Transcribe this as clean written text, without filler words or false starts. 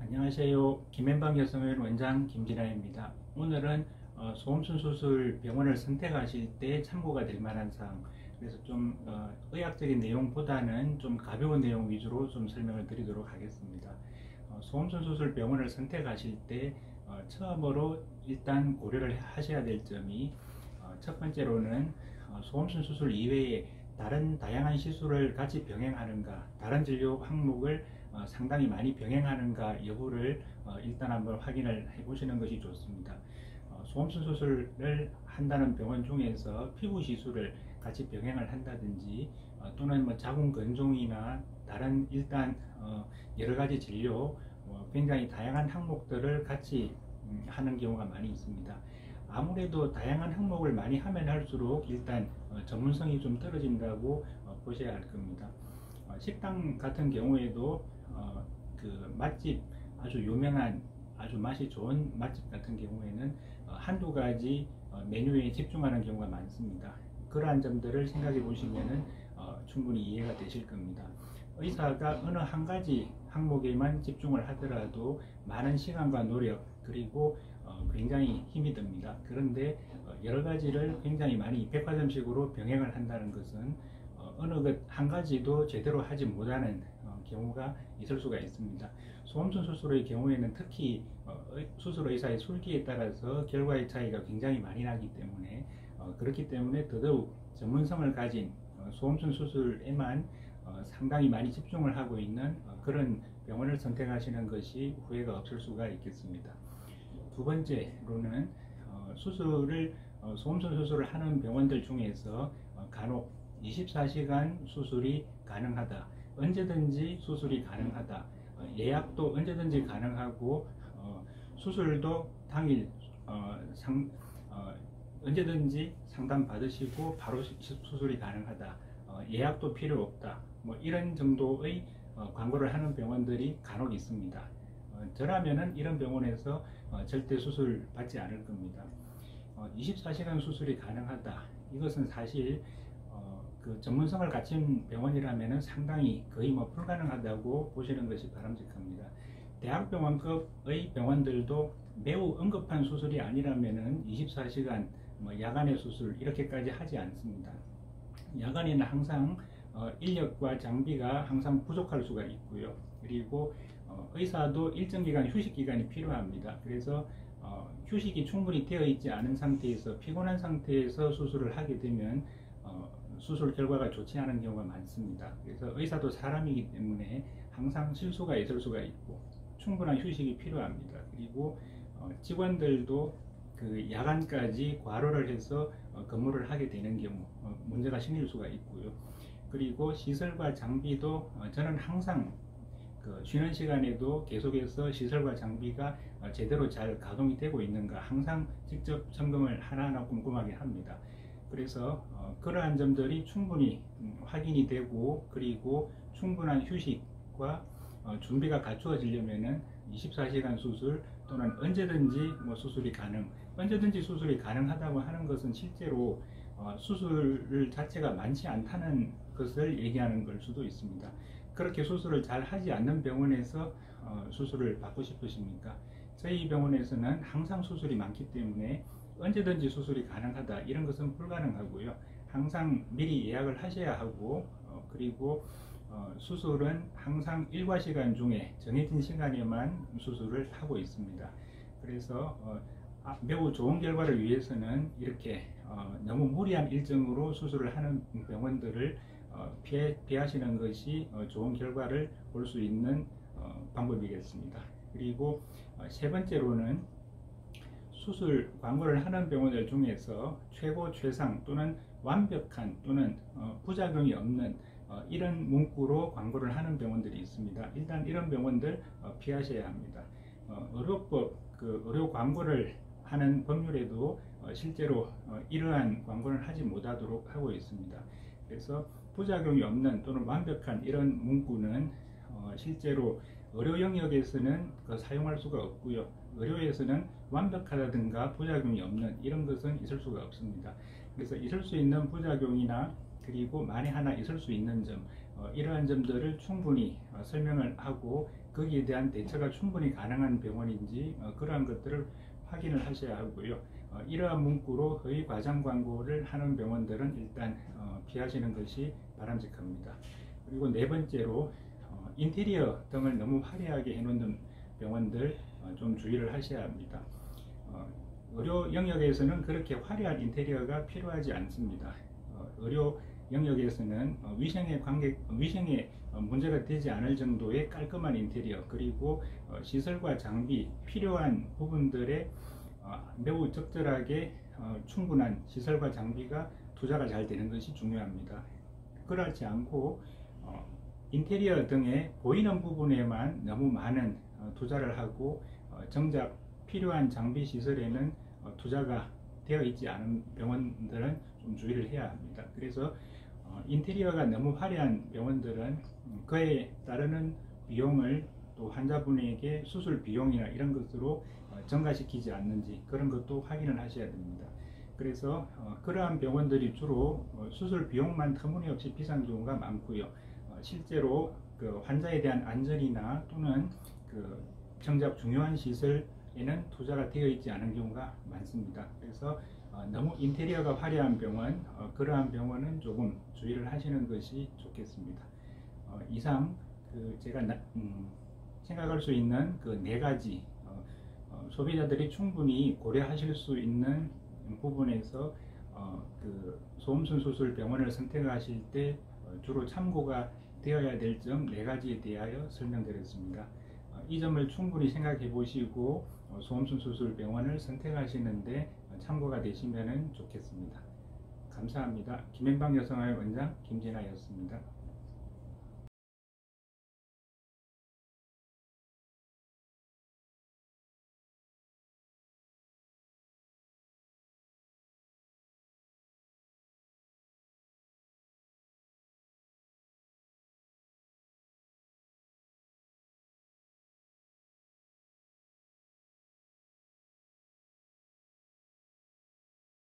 안녕하세요. 김앤방 여성의원 원장 김진아입니다. 오늘은 소음순 수술 병원을 선택하실 때 참고가 될 만한 사항, 그래서 좀 의학적인 내용보다는 좀 가벼운 내용 위주로 좀 설명을 드리도록 하겠습니다. 소음순 수술 병원을 선택하실 때 처음으로 일단 고려를 하셔야 될 점이, 첫 번째로는 소음순 수술 이외에 다른 다양한 시술을 같이 병행하는가, 다른 진료 항목을 상당히 많이 병행하는가 여부를 일단 한번 확인을 해 보시는 것이 좋습니다. 소음순 수술을 한다는 병원 중에서 피부 시술을 같이 병행을 한다든지, 또는 뭐 자궁 건종이나 다른 일단 여러 가지 진료, 굉장히 다양한 항목들을 같이 하는 경우가 많이 있습니다. 아무래도 다양한 항목을 많이 하면 할수록 일단 전문성이 좀 떨어진다고 보셔야 할 겁니다. 식당 같은 경우에도 그 맛집, 아주 유명한 아주 맛이 좋은 맛집 같은 경우에는 한두 가지 메뉴에 집중하는 경우가 많습니다. 그러한 점들을 생각해 보시면은 충분히 이해가 되실 겁니다. 의사가 어느 한 가지 항목에만 집중을 하더라도 많은 시간과 노력, 그리고 굉장히 힘이 듭니다. 그런데 여러 가지를 굉장히 많이 백화점식으로 병행을 한다는 것은 어느 것 한 가지도 제대로 하지 못하는 경우가 있을 수가 있습니다. 소음순 수술의 경우에는 특히 수술 의사의 술기에 따라서 결과의 차이가 굉장히 많이 나기 때문에, 그렇기 때문에 더더욱 전문성을 가진 소음순 수술에만 상당히 많이 집중을 하고 있는 그런 병원을 선택하시는 것이 후회가 없을 수가 있겠습니다. 두 번째로는 소음순 수술을 하는 병원들 중에서 간혹 24시간 수술이 가능하다, 언제든지 수술이 가능하다, 예약도 언제든지 가능하고, 수술도 당일 언제든지 상담 받으시고 바로 수술이 가능하다, 예약도 필요 없다, 뭐 이런 정도의 광고를 하는 병원들이 간혹 있습니다. 저라면은 이런 병원에서 절대 수술 받지 않을 겁니다. 24시간 수술이 가능하다, 이것은 사실 그 전문성을 갖춘 병원이라면 상당히 거의 뭐 불가능하다고 보시는 것이 바람직합니다. 대학병원급의 병원들도 매우 응급한 수술이 아니라면 24시간 뭐 야간의 수술 이렇게까지 하지 않습니다. 야간에는 항상 인력과 장비가 항상 부족할 수가 있고요. 그리고 의사도 일정 기간 휴식 기간이 필요합니다. 그래서 휴식이 충분히 되어 있지 않은 상태에서, 피곤한 상태에서 수술을 하게 되면 수술 결과가 좋지 않은 경우가 많습니다. 그래서 의사도 사람이기 때문에 항상 실수가 있을 수가 있고 충분한 휴식이 필요합니다. 그리고 직원들도 그 야간까지 과로를 해서 근무를 하게 되는 경우 문제가 생길 수가 있고요. 그리고 시설과 장비도 저는 항상 그 쉬는 시간에도 계속해서 시설과 장비가 제대로 잘 가동이 되고 있는가 항상 직접 점검을 하나하나 꼼꼼하게 합니다. 그래서 그러한 점들이 충분히 확인이 되고, 그리고 충분한 휴식과 준비가 갖추어지려면은 24시간 수술 또는 언제든지 뭐 수술이 언제든지 수술이 가능하다고 하는 것은 실제로 수술 자체가 많지 않다는 것을 얘기하는 걸 수도 있습니다. 그렇게 수술을 잘 하지 않는 병원에서 수술을 받고 싶으십니까? 저희 병원에서는 항상 수술이 많기 때문에 언제든지 수술이 가능하다, 이런 것은 불가능하고요. 항상 미리 예약을 하셔야 하고, 그리고 수술은 항상 일과 시간 중에 정해진 시간에만 수술을 하고 있습니다. 그래서 매우 좋은 결과를 위해서는 이렇게 너무 무리한 일정으로 수술을 하는 병원들을 피하시는 것이 좋은 결과를 볼 수 있는 방법이겠습니다. 그리고 세 번째로는 수술 광고를 하는 병원들 중에서 최고 최상 또는 완벽한 또는 부작용이 없는 이런 문구로 광고를 하는 병원들이 있습니다. 일단 이런 병원들 피하셔야 합니다. 의료법, 의료 광고를 하는 법률에도 실제로 이러한 광고를 하지 못하도록 하고 있습니다. 그래서 부작용이 없는 또는 완벽한 이런 문구는 실제로 의료 영역에서는 사용할 수가 없고요. 의료에서는 완벽하다든가 부작용이 없는 이런 것은 있을 수가 없습니다. 그래서 있을 수 있는 부작용이나, 그리고 만에 하나 있을 수 있는 점, 이러한 점들을 충분히 설명을 하고 거기에 대한 대처가 충분히 가능한 병원인지 그러한 것들을 확인을 하셔야 하고요. 이러한 문구로 허위 과장 광고를 하는 병원들은 일단 피하시는 것이 바람직합니다. 그리고 네 번째로 인테리어 등을 너무 화려하게 해놓는 병원들 좀 주의를 하셔야 합니다. 의료 영역에서는 그렇게 화려한 인테리어가 필요하지 않습니다. 의료 영역에서는 위생에 문제가 되지 않을 정도의 깔끔한 인테리어, 그리고 시설과 장비, 필요한 부분들에 매우 적절하게 충분한 시설과 장비가 투자가 잘 되는 것이 중요합니다. 그렇지 않고 인테리어 등의 보이는 부분에만 너무 많은 투자를 하고 정작 필요한 장비 시설에는 투자가 되어 있지 않은 병원들은 좀 주의를 해야 합니다. 그래서 인테리어가 너무 화려한 병원들은 그에 따르는 비용을 또 환자분에게 수술 비용이나 이런 것으로 전가시키지 않는지 그런 것도 확인을 하셔야 됩니다. 그래서 그러한 병원들이 주로 수술 비용만 터무니없이 비싼 경우가 많고요. 실제로 그 환자에 대한 안전이나 또는 그 정작 중요한 시설에는 투자가 되어 있지 않은 경우가 많습니다. 그래서 너무 인테리어가 화려한 병원, 그러한 병원은 조금 주의를 하시는 것이 좋겠습니다. 이상 제가 생각할 수 있는 그 네 가지 소비자들이 충분히 고려하실 수 있는 부분에서 그 소음순 수술 병원을 선택하실 때 주로 참고가 되어야 될 점 네 가지에 대하여 설명드렸습니다. 이 점을 충분히 생각해 보시고 소음순 수술 병원을 선택하시는데 참고가 되시면 좋겠습니다. 감사합니다. 김앤방 여성의학 원장 김진아였습니다.